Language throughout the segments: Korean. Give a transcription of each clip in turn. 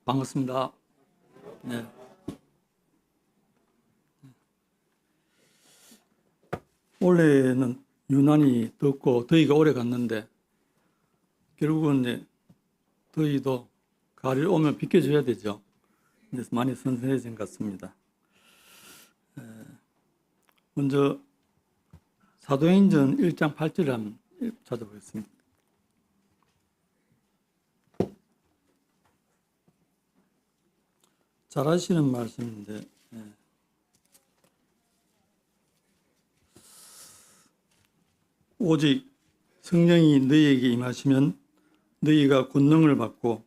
반갑습니다. 네. 올해는 유난히 덥고 더위가 오래 갔는데 결국은 이제 더위도 가을 오면 비켜줘야 되죠. 그래서 많이 선선해진 것 같습니다. 먼저 사도행전 1장 8절을 한번 찾아보겠습니다. 잘 아시는 말씀인데 오직 성령이 너희에게 임하시면 너희가 권능을 받고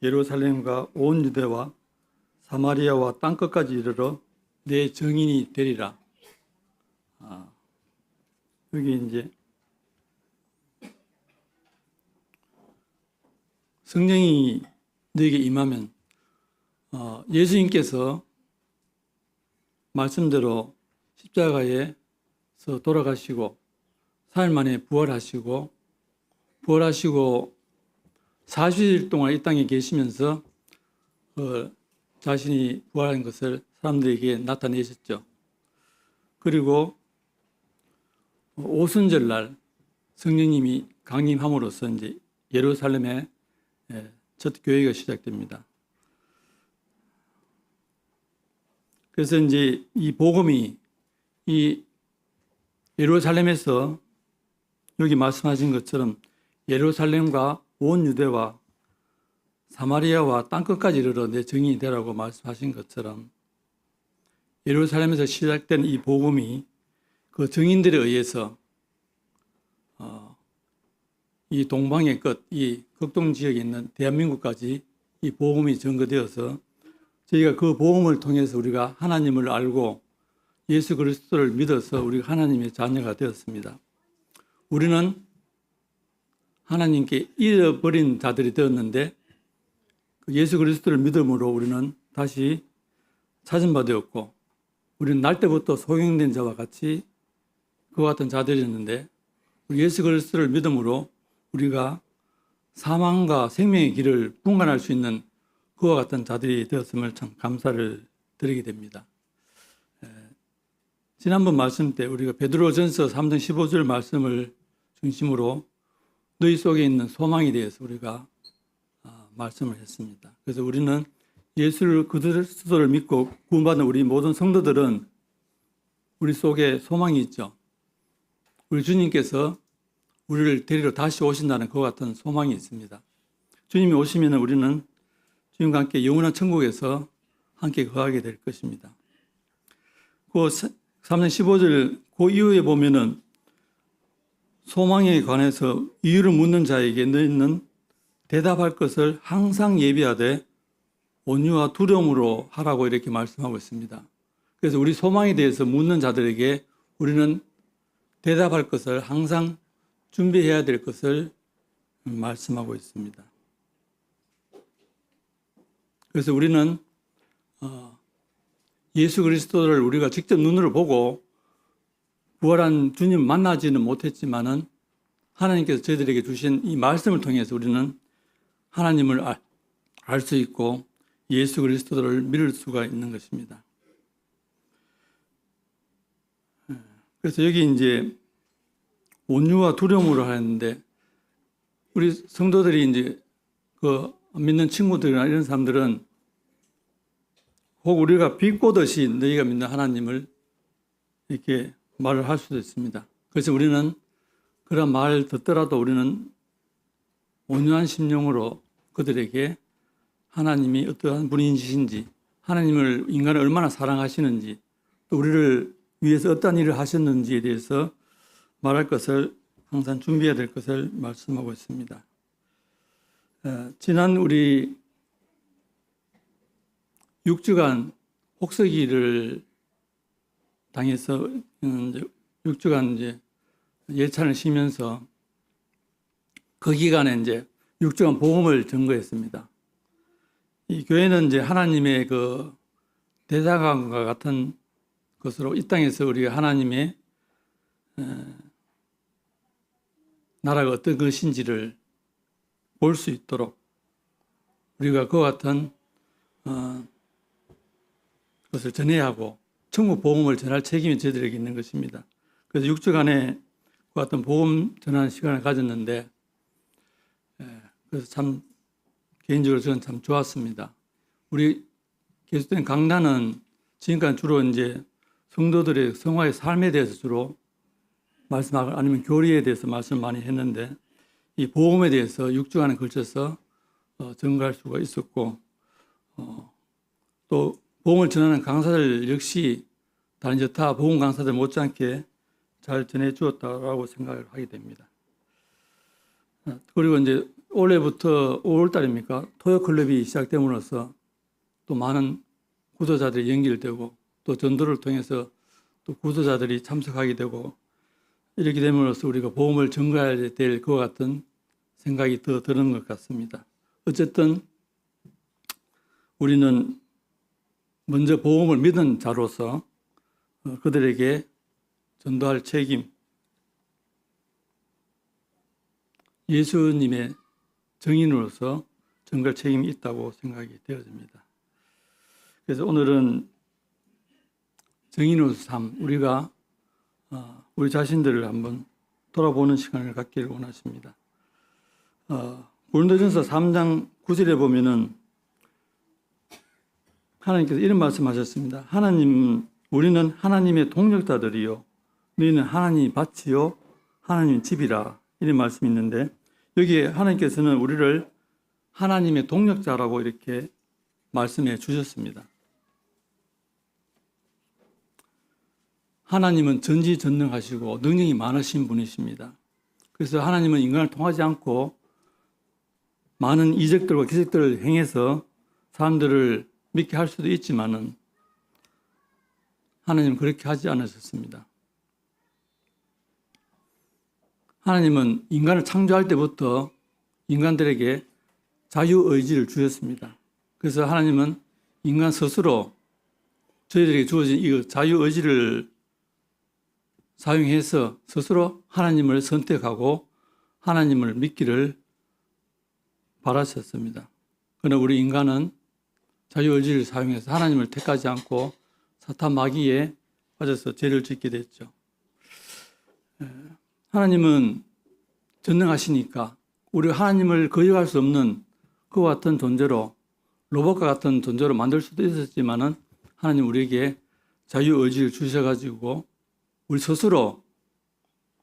예루살렘과 온 유대와 사마리아와 땅끝까지 이르러 내 증인이 되리라. 여기 이제 성령이 너에게 임하면 예수님께서 말씀대로 십자가에서 돌아가시고 4일 만에 부활하시고 40일 동안 이 땅에 계시면서 자신이 부활한 것을 사람들에게 나타내셨죠. 그리고 오순절날 성령님이 강림함으로써 이제 예루살렘에 첫 교회가 시작됩니다. 그래서 이제 이 복음이 이 예루살렘에서 여기 말씀하신 것처럼 예루살렘과 온 유대와 사마리아와 땅끝까지 이르러 내 증인이 되라고 말씀하신 것처럼 예루살렘에서 시작된 이 복음이 그 증인들에 의해서 이 동방의 끝, 이 극동 지역에 있는 대한민국까지 이 복음이 전거되어서 저희가 그 복음을 통해서 우리가 하나님을 알고 예수 그리스도를 믿어서 우리가 하나님의 자녀가 되었습니다. 우리는 하나님께 잃어버린 자들이 되었는데 예수 그리스도를 믿음으로 우리는 다시 찾은 바 되었고 우리는 날 때부터 소경된 자와 같이 그와 같은 자들이었는데 예수 그리스도를 믿음으로 우리가 사망과 생명의 길을 분간할 수 있는 그와 같은 자들이 되었음을 참 감사를 드리게 됩니다. 지난번 말씀 때 우리가 베드로전서 3장 15절 말씀을 중심으로 너희 속에 있는 소망에 대해서 우리가 말씀을 했습니다. 그래서 우리는 예수 그리스도를 믿고 구원받은 우리 모든 성도들은 우리 속에 소망이 있죠. 우리 주님께서 우리를 데리러 다시 오신다는 그와 같은 소망이 있습니다. 주님이 오시면 우리는 주님과 함께 영원한 천국에서 함께 거하게 될 것입니다. 그 3장 15절 그 이후에 보면은 소망에 관해서 이유를 묻는 자에게 너희는 대답할 것을 항상 예비하되 온유와 두려움으로 하라고 이렇게 말씀하고 있습니다. 그래서 우리 소망에 대해서 묻는 자들에게 우리는 대답할 것을 항상 준비해야 될 것을 말씀하고 있습니다. 그래서 우리는 예수 그리스도를 우리가 직접 눈으로 보고 부활한 주님 만나지는 못했지만은 하나님께서 저희들에게 주신 이 말씀을 통해서 우리는 하나님을 알 수 있고 예수 그리스도를 믿을 수가 있는 것입니다. 그래서 여기 이제 온유와 두려움으로 하는데 우리 성도들이 이제 그 믿는 친구들이나 이런 사람들은 혹 우리가 비꼬듯이 너희가 믿는 하나님을 이렇게 말을 할 수도 있습니다. 그래서 우리는 그런 말을 듣더라도 우리는 온유한 심령으로 그들에게 하나님이 어떠한 분이신지, 하나님을 인간을 얼마나 사랑하시는지, 또 우리를 위해서 어떠한 일을 하셨는지에 대해서 말할 것을 항상 준비해야 될 것을 말씀하고 있습니다. 지난 우리 6주간 혹서기를 당해서 6주간 이제 예찬을 쉬면서 그 기간에 이제 6주간 복음을 전거했습니다. 이 교회는 이제 하나님의 그 대사관과 같은 것으로 이 땅에서 우리가 하나님의 나라가 어떤 것인지를 볼 수 있도록 우리가 그와 같은 것을 전해야 하고 천국 복음을 전할 책임이 저희들에게 있는 것입니다. 그래서 6주간의 그 같은 복음 전하는 시간을 가졌는데 그래서 참 개인적으로 저는 참 좋았습니다. 우리 계속된 강단은 지금까지 주로 이제 성도들의 성화의 삶에 대해서 주로 말씀하고 아니면 교리에 대해서 말씀 많이 했는데 이 복음에 대해서 6주간에 걸쳐서 전가할 수가 있었고 또 복음을 전하는 강사들 역시 다른 여타 복음 강사들 못지않게 잘 전해 주었다고 생각을 하게 됩니다. 그리고 이제 올해부터 5월 달입니까? 토요 클럽이 시작됨으로써 또 많은 구도자들이 연결되고 또 전도를 통해서 또 구도자들이 참석하게 되고 이렇게 됨으로써 우리가 복음을 전가해야 될 것 같은 생각이 더 드는 것 같습니다. 어쨌든 우리는 먼저 복음을 믿은 자로서 그들에게 전도할 책임, 예수님의 증인으로서 전갈 책임이 있다고 생각이 되어집니다. 그래서 오늘은 증인으로서 삶, 우리가 우리 자신들을 한번 돌아보는 시간을 갖기를 원하십니다. 고린도전서 3장 9절에 보면은 하나님께서 이런 말씀하셨습니다. 우리는 하나님의 동력자들이요, 너희는 하나님의 밭이요, 하나님의 집이라, 이런 말씀이 있는데 여기에 하나님께서는 우리를 하나님의 동력자라고 이렇게 말씀해 주셨습니다. 하나님은 전지전능하시고 능력이 많으신 분이십니다. 그래서 하나님은 인간을 통하지 않고 많은 이적들과 기적들을 행해서 사람들을 믿게 할 수도 있지만은 하나님은 그렇게 하지 않으셨습니다. 하나님은 인간을 창조할 때부터 인간들에게 자유의지를 주셨습니다. 그래서 하나님은 인간 스스로 저희들에게 주어진 이 자유의지를 사용해서 스스로 하나님을 선택하고 하나님을 믿기를 바라셨습니다. 그러나 우리 인간은 자유의지를 사용해서 하나님을 택하지 않고 사탄 마귀에 빠져서 죄를 짓게 됐죠. 하나님은 전능하시니까 우리가 하나님을 거역할 수 없는 그와 같은 존재로, 로봇과 같은 존재로 만들 수도 있었지만은 하나님 우리에게 자유의지를 주셔가지고 우리 스스로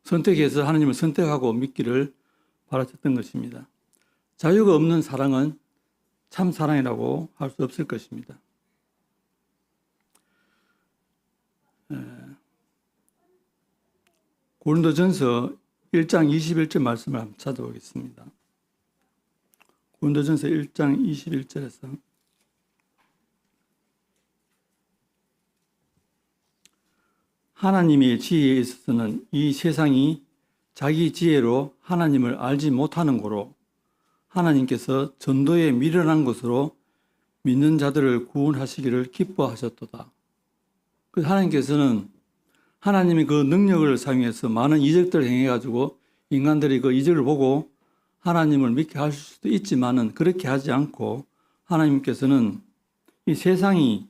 선택해서 하나님을 선택하고 믿기를 바라셨던 것입니다. 자유가 없는 사랑은 참 사랑이라고 할 수 없을 것입니다. 고린도전서 1장 21절 말씀을 한번 찾아보겠습니다. 고린도전서 1장 21절에서 하나님의 지혜에 있어서는 이 세상이 자기 지혜로 하나님을 알지 못하는 고로 하나님께서 전도에 미련한 것으로 믿는 자들을 구원하시기를 기뻐하셨도다. 그래서 하나님께서는 하나님의 그 능력을 사용해서 많은 이적들을 행해가지고 인간들이 그 이적을 보고 하나님을 믿게 하실 수도 있지만은 그렇게 하지 않고 하나님께서는 이 세상이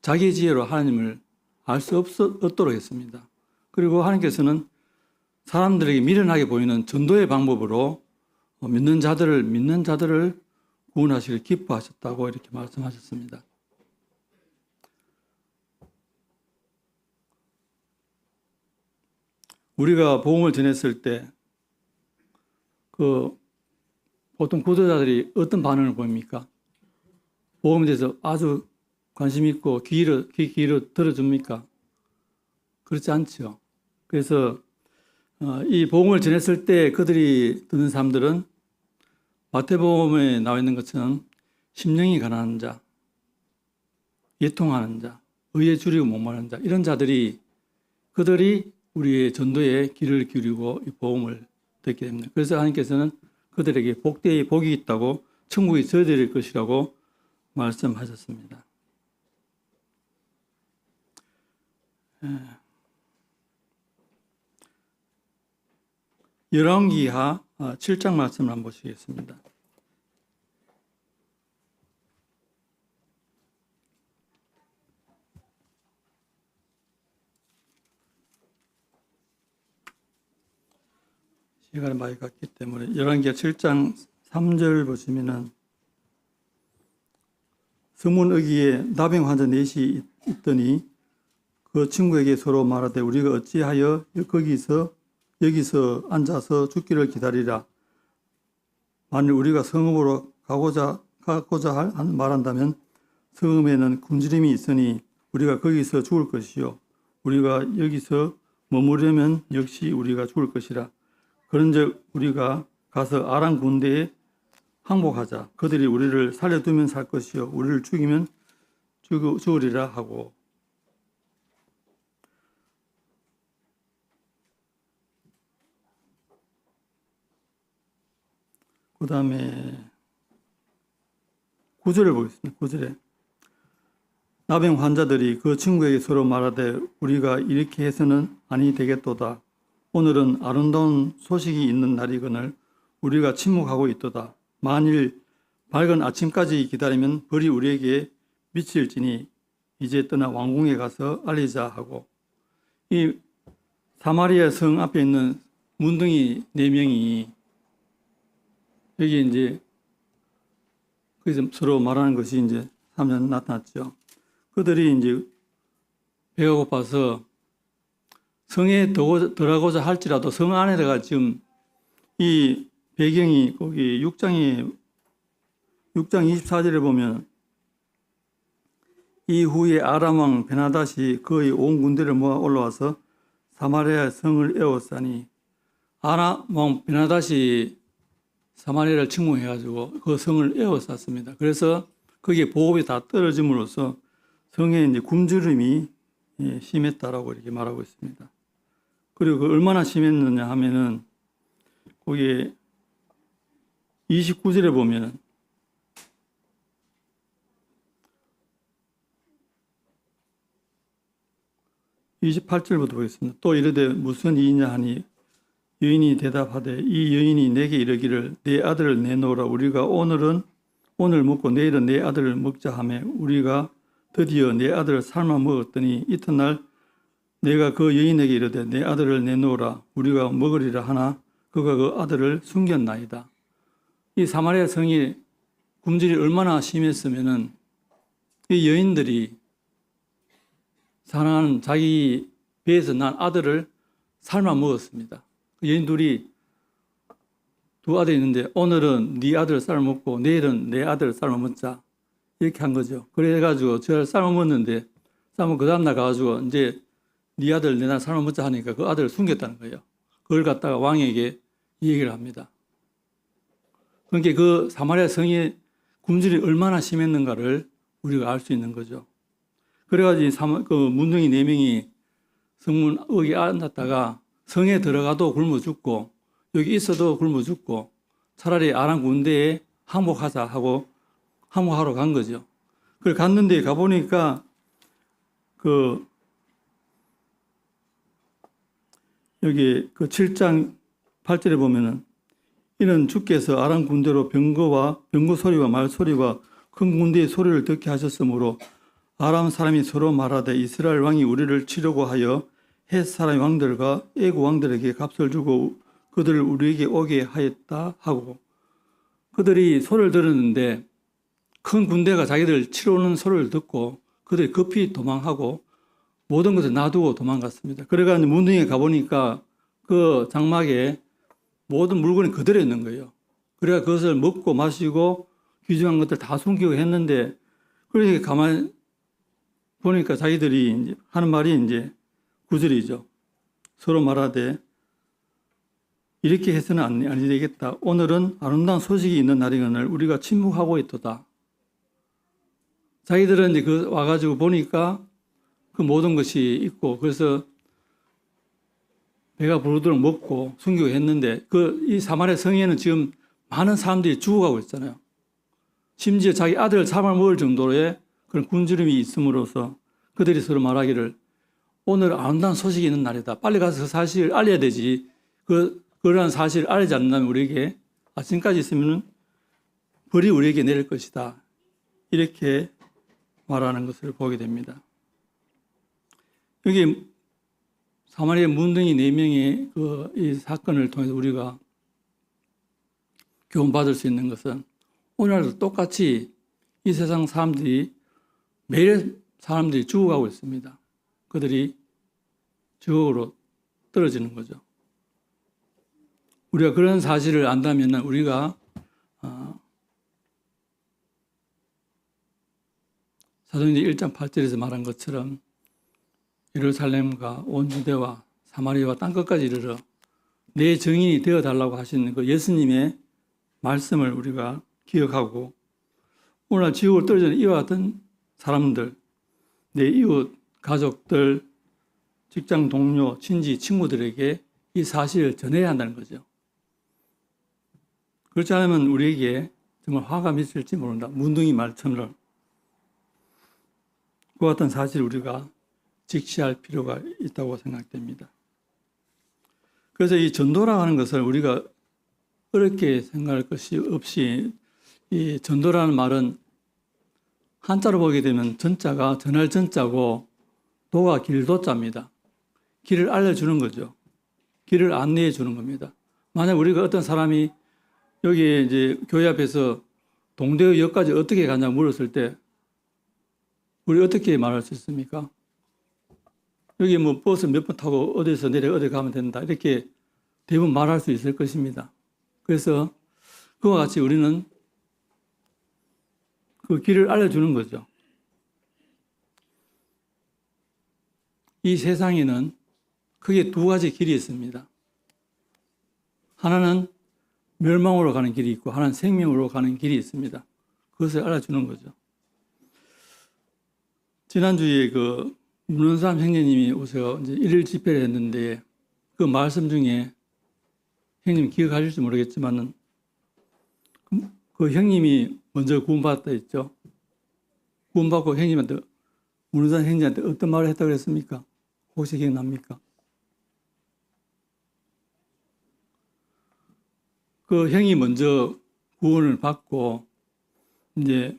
자기 지혜로 하나님을 알 수 없도록 했습니다. 그리고 하나님께서는 사람들에게 미련하게 보이는 전도의 방법으로 믿는 자들을 구원하시기를 기뻐하셨다고 이렇게 말씀하셨습니다. 우리가 복음을 전했을 때 보통 구도자들이 어떤 반응을 보입니까? 복음에 대해서 아주 관심 있고 귀 기울여 들어줍니까? 그렇지 않죠. 그래서 이 복음을 전했을 때 그들이 듣는 사람들은 마태복음에 나와 있는 것처럼 심령이 가난한 자, 예통하는 자, 의에 줄이고 목마른 자, 이런 자들이 그들이 우리의 전도에 귀를 기울이고 이 복음을 듣게 됩니다. 그래서 하나님께서는 그들에게 복이 있다고 천국이 저희들일 것이라고 말씀하셨습니다. 열왕기하 7장 말씀을 한번 보시겠습니다. 시간이 많이 갔기 때문에 열왕기하 7장 3절 보시면은 성문어귀에 나병 환자 넷이 있더니 그 친구에게 서로 말하되 우리가 어찌하여 여기서 앉아서 죽기를 기다리라. 만일 우리가 성읍으로 가고자 말한다면 성읍에는 굶주림이 있으니 우리가 거기서 죽을 것이요 우리가 여기서 머무르면 역시 우리가 죽을 것이라. 그런즉 우리가 가서 아람 군대에 항복하자. 그들이 우리를 살려두면 살 것이요 우리를 죽이면 죽으리라 하고. 그 다음에 9절을 보겠습니다. 9절에 나병 환자들이 그 친구에게 서로 말하되 우리가 이렇게 해서는 아니 되겠도다. 오늘은 아름다운 소식이 있는 날이거늘 우리가 침묵하고 있도다. 만일 밝은 아침까지 기다리면 벌이 우리에게 미칠지니 이제 떠나 왕궁에 가서 알리자 하고. 이 사마리아 성 앞에 있는 문둥이 4명이 여기 이제 거기서 서로 말하는 것이 이제 3년 나타났죠. 그들이 이제 배가 고파서 성에 들어가고자 할지라도 성 안에다가 지금 이 배경이 거기 6장 24절에 보면 이후에 아람 왕 베나닷이 그의 온 군대를 모아 올라와서 사마리아 성을 에워싸니 아람 왕 베나닷이 사마리아를 침공해가지고 그 성을 에워쌌습니다. 그래서 거기에 보급이 다 떨어짐으로써 성에 이제 굶주림이 심했다라고 이렇게 말하고 있습니다. 그리고 그 얼마나 심했느냐 하면은 거기에 29절에 보면은 (28절부터) 보겠습니다. 또 이르되 무슨 이이냐 하니 여인이 대답하되 이 여인이 내게 이르기를 내 아들을 내놓으라. 우리가 오늘 먹고 내일은 내 아들을 먹자 하매 우리가 드디어 내 아들을 삶아 먹었더니 이튿날 내가 그 여인에게 이르되 내 아들을 내놓으라. 우리가 먹으리라 하나 그가 그 아들을 숨겼나이다. 이 사마리아 성이 굶주림이 얼마나 심했으면은 이 여인들이 사랑하는 자기 배에서 난 아들을 삶아 먹었습니다. 여인 둘이 두 아들이 있는데 오늘은 네 아들을 삶아 먹고 내일은 내 아들을 삶아 먹자 이렇게 한 거죠. 그래가지고 저를 삶아 먹는데 그 다음날 가가지고 이제 네 아들 내 날 삶아 먹자 하니까 그 아들을 숨겼다는 거예요. 그걸 갖다가 왕에게 이 얘기를 합니다. 그러니까 그 사마리아 성의 굶주림이 얼마나 심했는가를 우리가 알 수 있는 거죠. 그래가지고 그 문둥이 4명이 성문 여기 앉았다가 성에 들어가도 굶어 죽고 여기 있어도 굶어 죽고 차라리 아람 군대에 항복하자 하고 항복하러 간 거죠. 그걸 갔는데 가보니까 그 여기 그 7장 8절에 보면은 이는 주께서 아람 군대로 병거 소리와 말소리와 큰 군대의 소리를 듣게 하셨으므로 아람 사람이 서로 말하되 이스라엘 왕이 우리를 치려고 하여 헷 사람의 왕들과 애국 왕들에게 값을 주고 그들을 우리에게 오게 하였다 하고. 그들이 소리를 들었는데 큰 군대가 자기들 치러 오는 소리를 듣고 그들이 급히 도망하고 모든 것을 놔두고 도망갔습니다. 그래가지고 문둥이에 가보니까 그 장막에 모든 물건이 그대로 있는 거예요. 그래가 그것을 먹고 마시고 귀중한 것들 다 숨기고 했는데 그러니까 가만히 보니까 자기들이 이제 하는 말이 이제 9절이죠. 서로 말하되 이렇게 해서는 아니 되겠다. 오늘은 아름다운 소식이 있는 날이거늘 우리가 침묵하고 있도다. 자기들은 이제 그 와가지고 보니까 그 모든 것이 있고 그래서 배가 부르도록 먹고 숨기고 했는데 이 사마리아 성에는 지금 많은 사람들이 죽어가고 있잖아요. 심지어 자기 아들을 잡아먹을 정도의 그런 굶주림이 있음으로써 그들이 서로 말하기를 오늘 아름다운 소식이 있는 날이다. 빨리 가서 그 사실을 알려야 되지. 그러한 사실을 알리지 않는다면 우리에게 아침까지 있으면 벌이 우리에게 내릴 것이다. 이렇게 말하는 것을 보게 됩니다. 여기 사마리아 문둥이 4명의 이 사건을 통해서 우리가 교훈받을 수 있는 것은 오늘도 똑같이 이 세상 사람들이 매일 사람들이 죽어가고 있습니다. 그들이 지옥으로 떨어지는 거죠. 우리가 그런 사실을 안다면 우리가 사도행전 1장 8절에서 말한 것처럼 예루살렘과 온 유대와 사마리아와 땅끝까지 이르러 내 증인이 되어달라고 하시는 그 예수님의 말씀을 우리가 기억하고 오늘 지옥을 떨어지는 이와 같은 사람들, 내 이웃, 가족들, 직장 동료, 친지, 친구들에게 이 사실을 전해야 한다는 거죠. 그렇지 않으면 우리에게 정말 화가 미칠지 모른다. 문둥이 말처럼 그 같은 사실을 우리가 직시할 필요가 있다고 생각됩니다. 그래서 이 전도라고 하는 것을 우리가 어렵게 생각할 것이 없이 이 전도라는 말은 한자로 보게 되면 전자가 전할 전자고 도가 길도자입니다. 길을 알려주는 거죠. 길을 안내해 주는 겁니다. 만약 우리가 어떤 사람이 여기 이제 교회 앞에서 동대역까지 어떻게 가냐 물었을 때 우리 어떻게 말할 수 있습니까? 여기 뭐 버스 몇 번 타고 어디서 내려 어디 가면 된다. 이렇게 대부분 말할 수 있을 것입니다. 그래서 그와 같이 우리는 그 길을 알려주는 거죠. 이 세상에는 크게 두 가지 길이 있습니다. 하나는 멸망으로 가는 길이 있고 하나는 생명으로 가는 길이 있습니다. 그것을 알려주는 거죠. 지난주에 그 문원삼 형제님이 오셔서 이제 일일 집회를 했는데 그 말씀 중에 형님 기억하실지 모르겠지만은 그 형님이 먼저 구원받았다 했죠. 구원받고 형님한테 문원삼 형제한테 어떤 말을 했다고 했습니까? 혹시 기억납니까? 그 형이 먼저 구원을 받고 이제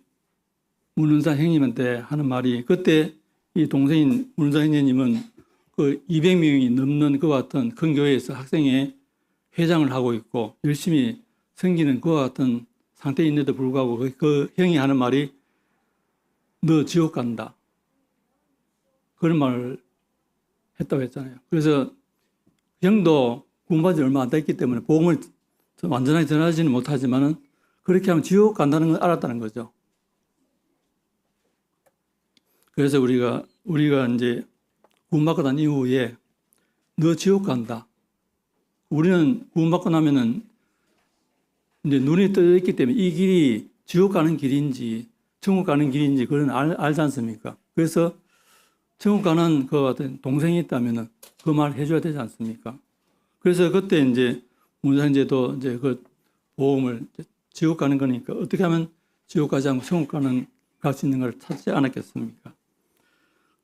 문은사 형님한테 하는 말이 그때 이 동생인 문은사 형님은 그 200명이 넘는 그와 같은 큰 교회에서 학생회 회장을 하고 있고 열심히 섬기는 그와 같은 상태에 있는데도 불구하고 그 형이 하는 말이 너 지옥 간다. 그런 말을 했다고 했잖아요. 그래서 형도 구원받은 지 얼마 안 됐기 때문에 복음을 완전하게 전하지는 못하지만은 그렇게 하면 지옥 간다는 걸 알았다는 거죠. 그래서 우리가 이제 구원받고 난 이후에 너 지옥 간다. 우리는 구원받고 나면은 이제 눈이 떠 있기 때문에 이 길이 지옥 가는 길인지 천국 가는 길인지 그건 알지 않습니까? 그래서 천국 가는 그 같은 동생이 있다면은 그 말 해줘야 되지 않습니까? 그래서 그때 이제 문상제도 이제 그 보험을 지옥 가는 거니까 어떻게 하면 지옥 가지 않고 천국 갈 수 있는 걸 찾지 않았겠습니까?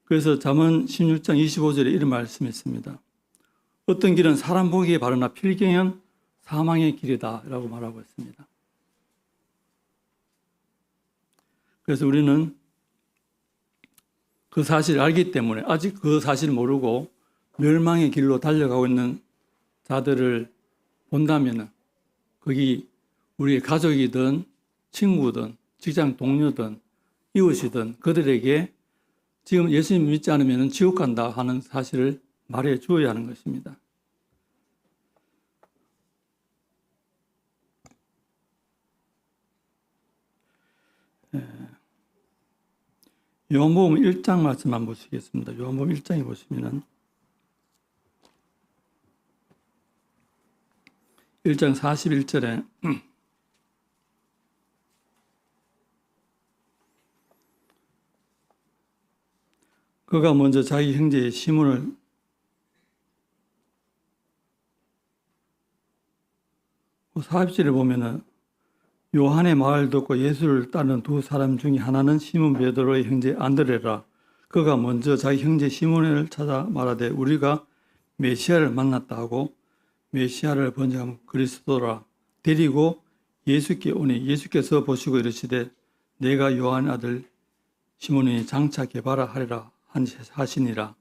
그래서 잠언 16장 25절에 이런 말씀이 있습니다. 어떤 길은 사람 보기에 바르나 필경은 사망의 길이다 라고 말하고 있습니다. 그래서 우리는 그 사실을 알기 때문에 아직 그 사실을 모르고 멸망의 길로 달려가고 있는 자들을 본다면 거기 우리의 가족이든 친구든 직장 동료든 이웃이든 그들에게 지금 예수님 믿지 않으면 지옥 간다 하는 사실을 말해 주어야 하는 것입니다. 요한복음 1장 말씀 한번 보시겠습니다. 요한복음 1장에 보시면은 1장 41절에 그가 먼저 자기 형제 시몬을 그 40절에 보면은 요한의 말을 듣고 예수를 따르는 두 사람 중에 하나는 시몬 베드로의 형제 안드레라. 그가 먼저 자기 형제 시몬을 찾아 말하되 우리가 메시아를 만났다 하고 메시아를 번역하면 그리스도라. 데리고 예수께 오니 예수께서 보시고 이르시되 내가 요한의 아들 시몬이 장차 개바라 하리라 하시니라.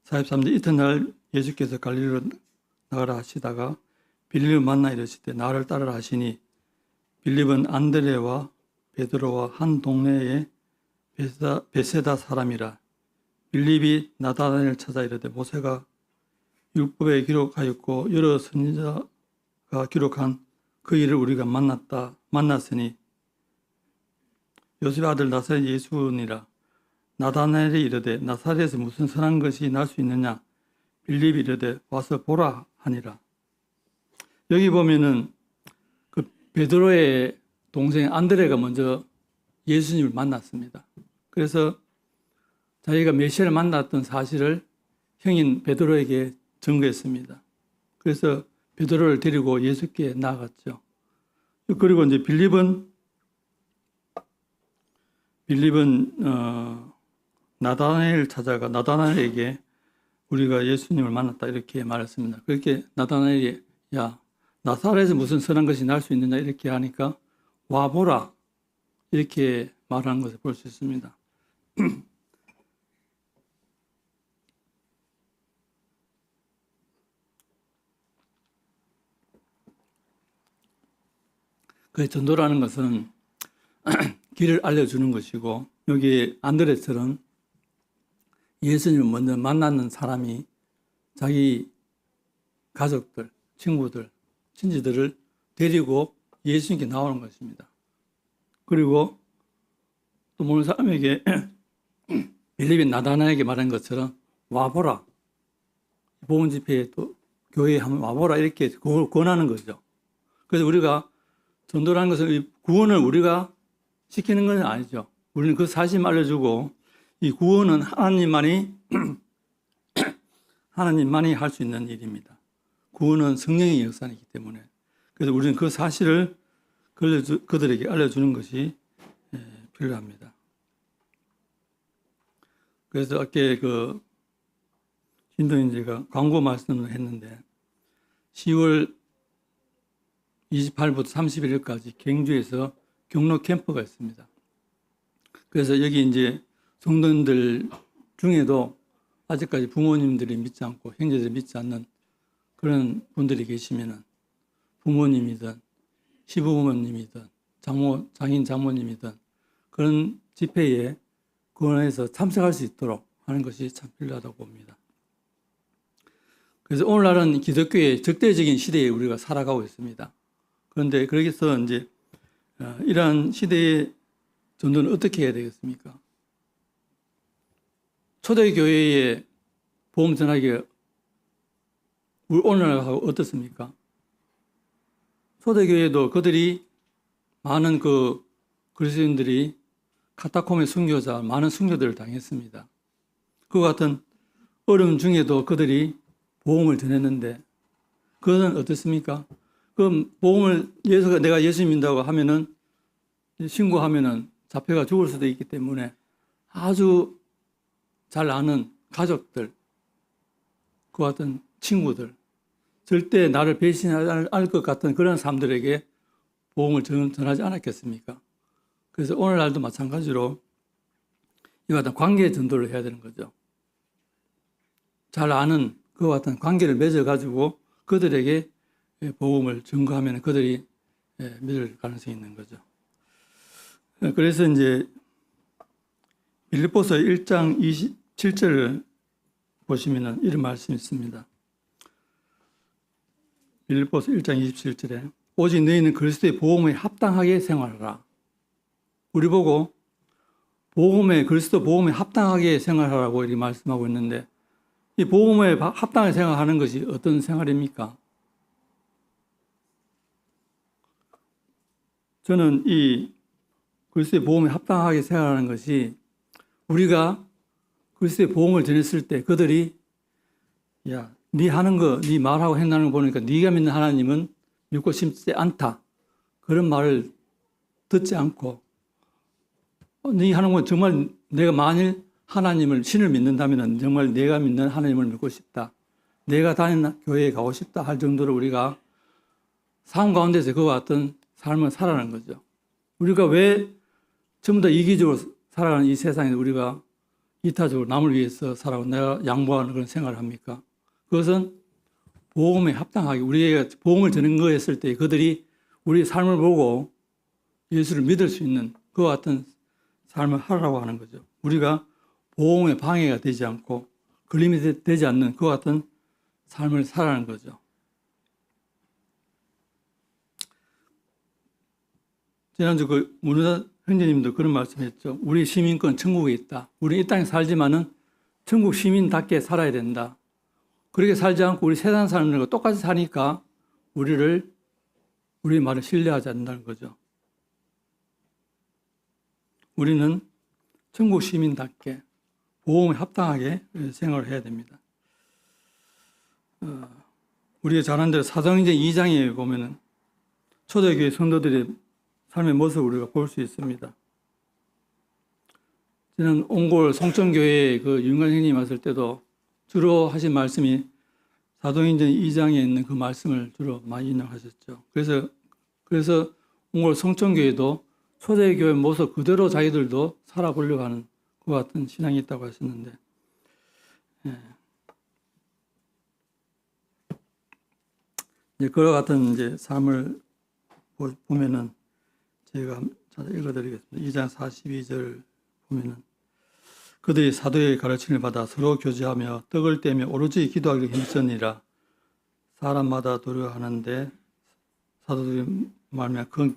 43절 이튿날 예수께서 갈릴리로 나가라 하시다가 빌립을 만나 이르시되 나를 따르라 하시니 빌립은 안드레와 베드로와 한 동네의 베세다 사람이라. 빌립이 나다나엘을 찾아 이르되 모세가 율법에 기록하였고 여러 선지자가 기록한 그 일을 우리가 만났으니 요셉 아들 나사렛 예수니라. 나다나엘이 이르되 나사렛에서 무슨 선한 것이 날 수 있느냐. 빌립이 이르되 와서 보라 하니라. 여기 보면은 그 베드로의 동생 안드레가 먼저 예수님을 만났습니다. 그래서 자기가 메시아를 만났던 사실을 형인 베드로에게 증거했습니다. 그래서 베드로를 데리고 예수께 나아갔죠. 그리고 이제 빌립은 나다나엘을 찾아가 나다나엘에게 우리가 예수님을 만났다 이렇게 말했습니다. 그렇게 나다나엘이 야 나사렛에서 무슨 선한 것이 날 수 있느냐 이렇게 하니까 와보라 이렇게 말하는 것을 볼 수 있습니다. 그 전도라는 것은 길을 알려주는 것이고 여기 안드레처럼 예수님을 먼저 만나는 사람이 자기 가족들, 친구들, 친지들을 데리고 예수님께 나오는 것입니다. 그리고 또 모르는 사람에게 빌립이 나다나에게 말한 것처럼 와보라. 복음 집회에 또 교회에 한번 와보라 이렇게 권하는 거죠. 그래서 우리가 전도라는 것은 구원을 우리가 시키는 건 아니죠. 우리는 그 사실만 알려주고 이 구원은 하나님만이 할 수 있는 일입니다. 구원은 성령의 역사이기 때문에 그래서 우리는 그 사실을 그들에게 알려주는 것이 필요합니다. 그래서 아까 그 신도인제가 광고 말씀을 했는데 10월 28일부터 31일까지 경주에서 경로 캠프가 있습니다. 그래서 여기 이제 성도님들 중에도 아직까지 부모님들이 믿지 않고 형제들이 믿지 않는 그런 분들이 계시면은 부모님이든 시부모님이든 장인 장모님이든 그런 집회에 구원해서 참석할 수 있도록 하는 것이 참 필요하다고 봅니다. 그래서 오늘날은 기독교의 적대적인 시대에 우리가 살아가고 있습니다. 그런데 그래서 이제 이러한 시대의 전도는 어떻게 해야 되겠습니까? 초대교회의 복음 전하기가 오늘날하고 어떻습니까? 초대교회도 그들이 많은 그 그리스도인들이 카타콤의 순교자, 많은 순교들을 당했습니다. 그와 같은 어려움 중에도 그들이 복음을 전했는데 그것은 어떻습니까? 그 복음을 내가 예수 믿는다고 하면은 신고하면은 잡혀가 죽을 수도 있기 때문에 아주 잘 아는 가족들, 그와 같은 친구들, 절대 나를 배신하지 않을 것 같은 그런 사람들에게 복음을 전하지 않았겠습니까? 그래서 오늘날도 마찬가지로 이와 같은 관계 전도를 해야 되는 거죠. 잘 아는 그와 같은 관계를 맺어가지고 그들에게 복음을 전거하면 그들이 믿을 가능성이 있는 거죠. 그래서 이제 빌립보서 1장 27절을 보시면 이런 말씀이 있습니다. 빌립보서 1장 27절에 오직 너희는 그리스도의 복음에 합당하게 생활하라. 우리 보고 그리스도 복음에 합당하게 생활하라고 이렇게 말씀하고 있는데 이 복음에 합당하게 생활하는 것이 어떤 생활입니까? 저는 이 그리스도의 복음에 합당하게 생활하는 것이 우리가 그리스도의 복음을 전했을 때 그들이 야, 네 하는 거, 네 말하고 행하는 거 보니까 네가 믿는 하나님은 믿고 싶지 않다. 그런 말을 듣지 않고 네 하는 건 정말 내가 만일 신을 믿는다면 정말 내가 믿는 하나님을 믿고 싶다. 내가 다니는 교회에 가고 싶다 할 정도로 우리가 삶 가운데서 그와 같은 삶을 살아가는 거죠. 우리가 왜 전부 다 이기적으로 살아가는 이 세상에 우리가 이타적으로 남을 위해서 살아가고 내가 양보하는 그런 생활을 합니까? 그것은 복음에 합당하게 우리가 복음을 전한 거였을 때 그들이 우리의 삶을 보고 예수를 믿을 수 있는 그와 같은 삶을 하라고 하는 거죠. 우리가 보험에 방해가 되지 않고 걸림이 되지 않는 그와 같은 삶을 살아가는 거죠. 지난주 그 문우사 형제님도 그런 말씀했죠. 우리 시민권 천국에 있다. 우리 이 땅에 살지만은 천국 시민답게 살아야 된다. 그렇게 살지 않고 우리 세상 사람들과 똑같이 사니까 우리 말을 신뢰하지 않는다는 거죠. 우리는 천국 시민답게 보험에 합당하게 생활을 해야 됩니다. 우리가 잘 아는 대로 사도행전 2장에 보면은 초대교회 성도들의 삶의 모습을 우리가 볼 수 있습니다. 저는 옹골 송천교회에 그 윤관 형님 왔을 때도 주로 하신 말씀이 사도행전 2장에 있는 그 말씀을 주로 많이 인용하셨죠. 그래서 옹골 송천교회도 초대교회 모습 그대로 자기들도 살아보려고 하는 그와 같은 신앙이 있다고 하셨는데, 이제 그와 같은 이제 삶을 보면은 제가 읽어드리겠습니다. 2장 42절 보면은 그들이 사도의 가르침을 받아 서로 교제하며 떡을 떼며 오로지 기도하기를 힘쓰니라. 사람마다 두려워하는데 사도들이 말하며 그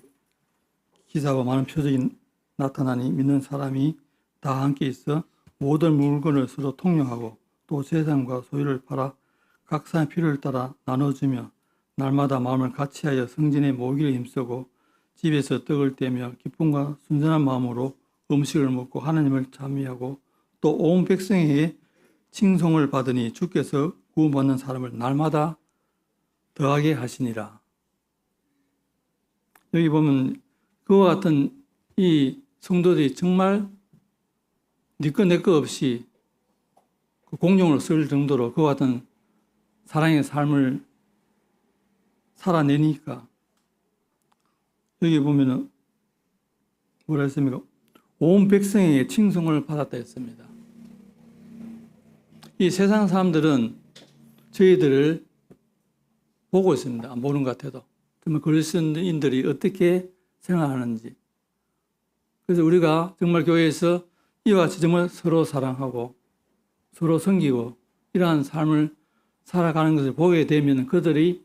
기사와 많은 표적이 나타나니 믿는 사람이 다 함께 있어 모든 물건을 서로 통용하고 또 재산과 소유를 팔아 각 사람의 필요를 따라 나눠주며 날마다 마음을 같이하여 성전에 모이기를 힘쓰고 집에서 떡을 떼며 기쁨과 순전한 마음으로 음식을 먹고 하나님을 찬미하고 또 온 백성에게 칭송을 받으니 주께서 구원받는 사람을 날마다 더하게 하시니라. 여기 보면 그와 같은 이 성도들이 정말 네 거 내 거 없이 공용으로 쓸 정도로 그와 같은 사랑의 삶을 살아내니까 여기 보면은 뭐라 했습니까? 온 백성에게 칭송을 받았다 했습니다. 이 세상 사람들은 저희들을 보고 있습니다. 안 보는 것 같아도. 정말 그리스도인들이 어떻게 생활하는지. 그래서 우리가 정말 교회에서 이와 같이 정말 서로 사랑하고 서로 섬기고 이러한 삶을 살아가는 것을 보게 되면 그들이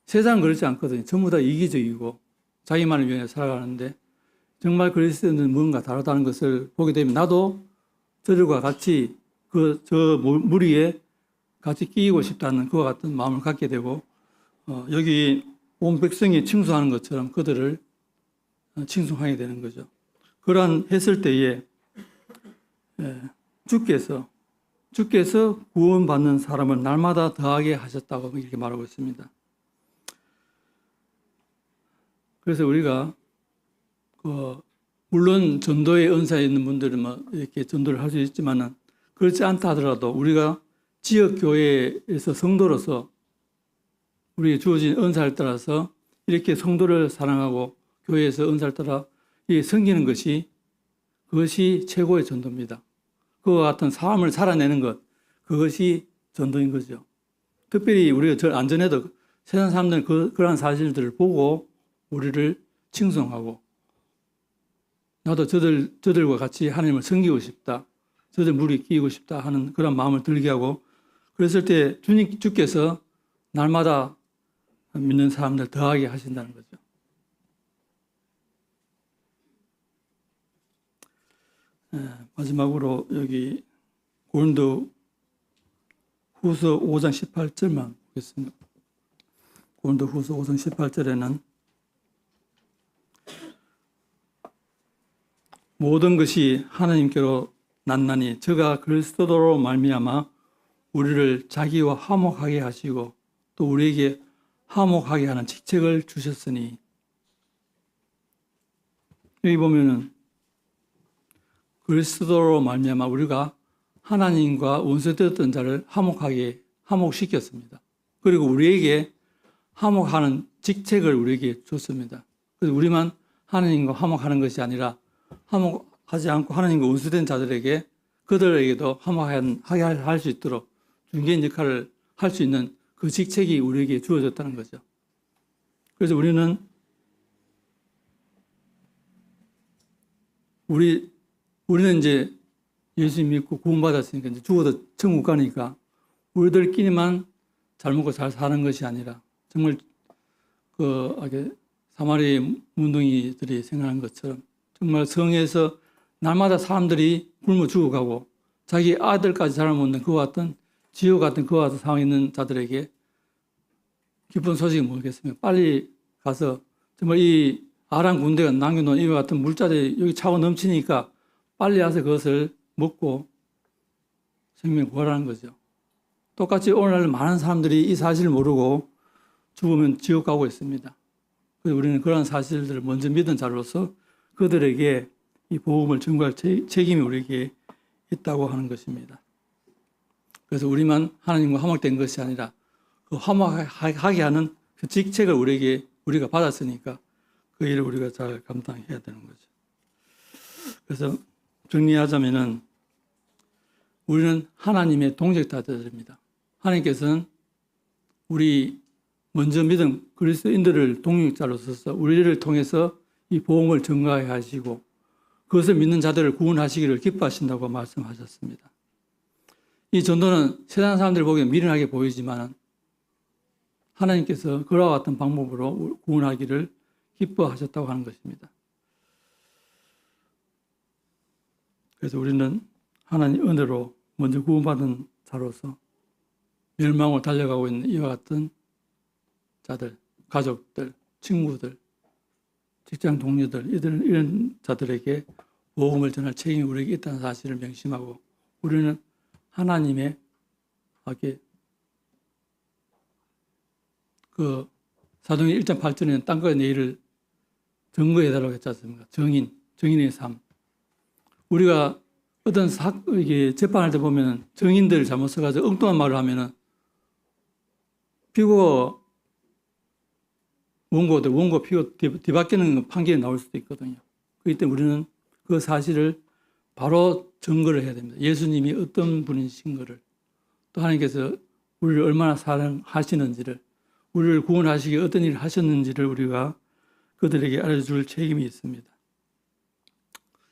세상은 그렇지 않거든요. 전부 다 이기적이고 자기만을 위해 살아가는데 정말 그리스도인은 뭔가 다르다는 것을 보게 되면 나도 저들과 같이 저 무리에 같이 끼이고 싶다는 그와 같은 마음을 갖게 되고 여기 온 백성이 칭송하는 것처럼 그들을 칭송하게 되는 거죠. 그러한 했을 때에 주께서 구원받는 사람을 날마다 더하게 하셨다고 이렇게 말하고 있습니다. 그래서 우리가 물론 전도의 은사에 있는 분들은 뭐 이렇게 전도를 할 수 있지만은 그렇지 않다 하더라도 우리가 지역 교회에서 성도로서 우리에게 주어진 은사를 따라서 이렇게 성도를 사랑하고 교회에서 은사를 따라 섬기는 것이 그것이 최고의 전도입니다. 그와 같은 삶을 살아내는 것, 그것이 전도인 거죠. 특별히 우리가 저 안전해도 세상 사람들은 그러한 사실들을 보고 우리를 칭송하고 나도 저들과 같이 하나님을 섬기고 싶다. 저들 무리에 끼이고 싶다 하는 그런 마음을 들게 하고 그랬을 때 주께서 날마다 믿는 사람들 더하게 하신다는 거죠. 마지막으로 여기 고린도 후서 5장 18절만 보겠습니다. 고린도 후서 5장 18절에는 모든 것이 하나님께로 났나니 저가 그리스도로 말미암아 우리를 자기와 화목하게 하시고 또 우리에게 화목하게 하는 직책을 주셨으니 여기 보면은 그리스도로 말미암아 우리가 하나님과 원수되었던 자를 화목시켰습니다. 그리고 우리에게 화목하는 직책을 우리에게 줬습니다. 그래서 우리만 하나님과 화목하는 것이 아니라 화목하지 않고 하나님과 원수된 자들에게 그들에게도 화목하게 할 수 있도록 중개인 역할을 할 수 있는 그 직책이 우리에게 주어졌다는 거죠. 그래서 우리는 우리는 이제 예수 믿고 구원받았으니까 이제 죽어도 천국 가니까 우리들끼리만 잘 먹고 잘 사는 것이 아니라 정말 사마리 문둥이들이 생각한 것처럼 정말 성에서 날마다 사람들이 굶어 죽어가고 자기 아들까지 잘 먹는 그와 같은 지옥 같은 그와 같은 상황에 있는 자들에게 기쁜 소식이 뭐겠습니까? 빨리 가서 정말 이 아람 군대가 남겨놓은 이와 같은 물자들이 여기 차고 넘치니까 빨리 와서 그것을 먹고 생명 구하라는 거죠. 똑같이 오늘날 많은 사람들이 이 사실을 모르고 죽으면 지옥 가고 있습니다. 그래서 우리는 그러한 사실들을 먼저 믿은 자로서 그들에게 이 복음을 전가할 책임이 우리에게 있다고 하는 것입니다. 그래서 우리만 하나님과 화목된 것이 아니라 그 화목하게 하는 그 직책을 우리가 받았으니까 그 일을 우리가 잘 감당해야 되는 거죠. 그래서 정리하자면은 우리는 하나님의 동역자들입니다. 하나님께서는 우리 먼저 믿은 그리스도인들을 동역자로서 우리를 통해서 이 복음을 전가해 하시고 그것을 믿는 자들을 구원하시기를 기뻐하신다고 말씀하셨습니다. 이 전도는 세상 사람들 보기엔 미련하게 보이지만 하나님께서 그와 같은 방법으로 구원하기를 기뻐하셨다고 하는 것입니다. 그래서 우리는 하나님 은혜로 먼저 구원받은 자로서 멸망을 달려가고 있는 이와 같은 자들, 가족들, 친구들, 직장 동료들, 이런 자들에게 복음을 전할 책임이 우리에게 있다는 사실을 명심하고 우리는 하나님의 그 사도행전 1장 8절에는 땅과 내일을 증거해달라고 했지 않습니까? 정인의 삶. 우리가 어떤 이게 재판할 때 보면 정인들을 잘못 써가지고 엉뚱한 말을 하면은 피고 원고 피고 뒤바뀌는 판결이 나올 수도 있거든요. 그렇기 때문에 우리는 그 사실을 바로 증거를 해야 됩니다. 예수님이 어떤 분이신 또 하나님께서 우리를 얼마나 사랑하시는지를 우리를 구원하시기 어떤 일을 하셨는지를 우리가 그들에게 알려줄 책임이 있습니다.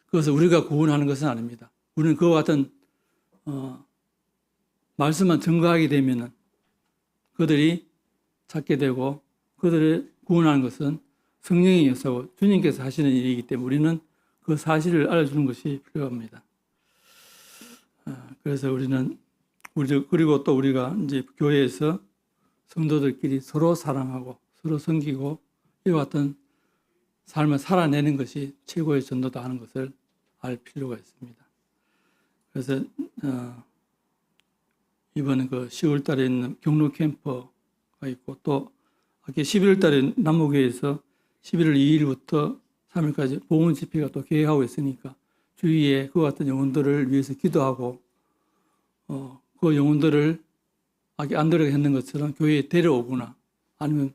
그것을 우리가 구원하는 것은 아닙니다. 우리는 그와 같은 말씀만 증거하게 되면 그들이 찾게 되고 그들을 구원하는 것은 성령의 역사고 주님께서 하시는 일이기 때문에 우리는 그 사실을 알려주는 것이 필요합니다. 그래서 그리고 또 우리가 이제 교회에서 성도들끼리 서로 사랑하고 서로 섬기고 이와 같은 삶을 살아내는 것이 최고의 전도다 하는 것을 알 필요가 있습니다. 그래서 이번에 그 10월 달에 있는 경로 캠프가 있고 또 11월 달에 남무교회에서 11월 2일부터 3일까지 보훈 집회가 또 계획하고 있으니까 주위에 그와 같은 영혼들을 위해서 기도하고 그 영혼들을 안 들어갔는 것처럼 교회에 데려오거나 아니면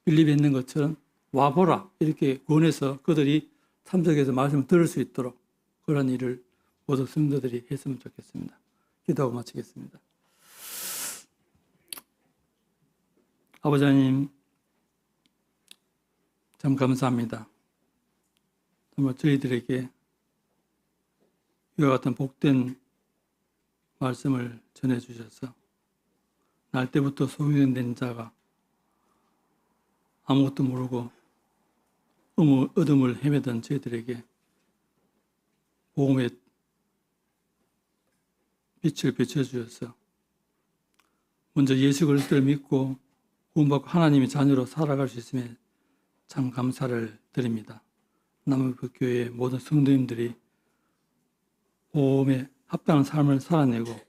빌립에 있는 것처럼 와보라 이렇게 권해서 그들이 참석해서 말씀을 들을 수 있도록 그런 일을 모두 성도들이 했으면 좋겠습니다. 기도하고 마치겠습니다. 아버지 하나님 참 감사합니다. 정말 저희들에게 이와 같은 복된 말씀을 전해주셔서 날 때부터 소유된 자가 아무것도 모르고 어둠을 헤매던 저희들에게 복음의 빛을 비춰주셔서 먼저 예수 그리스도를 믿고 구원받고 하나님의 자녀로 살아갈 수 있음에 참 감사를 드립니다. 남무교회 모든 성도님들이 복음에 합당한 삶을 살아내고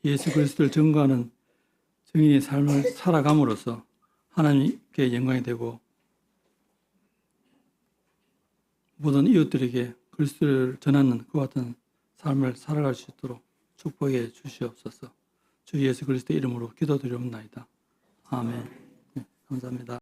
예수 그리스도를 증거하는 증인의 삶을 살아감으로써 하나님께 영광이 되고 모든 이웃들에게 그리스도를 전하는 그와 같은 삶을 살아갈 수 있도록 축복해 주시옵소서. 주 예수 그리스도의 이름으로 기도드리옵나이다. 아멘. 네, 감사합니다.